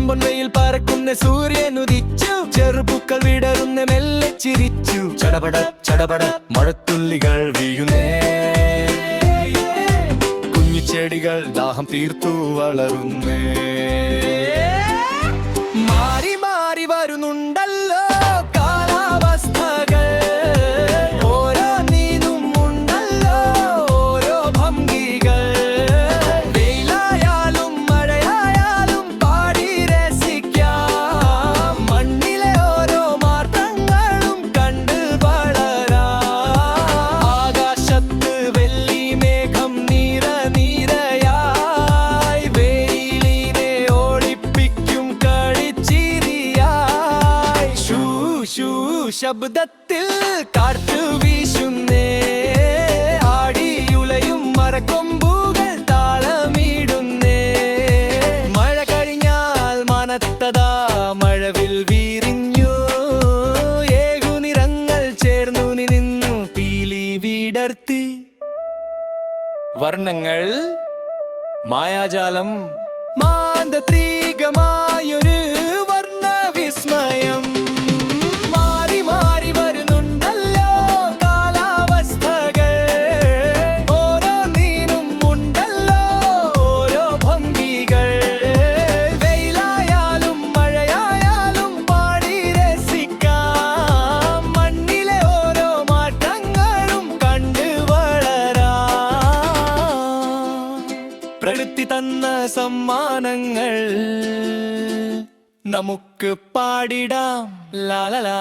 പൊൻവെയിൽ പറക്കുന്ന സൂര്യൻ ഉദിച്ചു. ചെറുപൂക്കൾ വിടരുന്ന മെല്ലെ ചിരിച്ചു. ചടപട ചടപട മഴത്തുള്ളികൾ വീഴുന്നേ. കുഞ്ഞു ചെടികൾ ദാഹം തീർത്തു വളരുന്നേ. മാറി മാറി വരുന്നുണ്ടല്ലോ കാലാവസ്ഥകൾ. ഓരോ നീതും ഉണ്ടല്ലോ ഓരോ ഭംഗികൾ. വെയിലായാലും മഴയായാലും പാടി രസിക്കാം. മണ്ണിലെ ഓരോ മാറ്റങ്ങളും കണ്ട് വളരാം. ആകാശത്ത് വെള്ളി മേഘം നിര നിരയായി വെയിലിനെ ഒളിപ്പിക്കും കളിച്ചിരിയായി. ശൂ ശൂ ശബ്ദത്തിൽ കാറ്റ് വീശുന്നേ. ആടിയുലയും മരക്കൊമ്പുകൾ താളമിടുന്നേ. മഴ കഴിഞ്ഞാൽ മനത്തതാ മഴവിൽ വീരിഞ്ഞു. ഏകുനിറങ്ങൾ ചേർന്നു നിന്നു പീലി വിടർത്തി. വർണ്ണങ്ങൾ മായാജാലം മാന്ത്രികമായൊരു വർണ്ണവിസ്മയം. മാറി മാറി വരുന്നുണ്ടല്ലോ കാലാവസ്ഥകൾ. ഓരോ നീനും ഉണ്ടല്ലോ ഓരോ ഭംഗികൾ. വെയിലായാലും മഴയായാലും പാടി രസിക്കാം. മണ്ണിലെ ഓരോ മാറ്റങ്ങളും കണ്ട് വളരാം. പ്രകൃതി തന്ന സമ്മാനങ്ങൾ നമുക്ക് പാടിടാം ലാലലാ.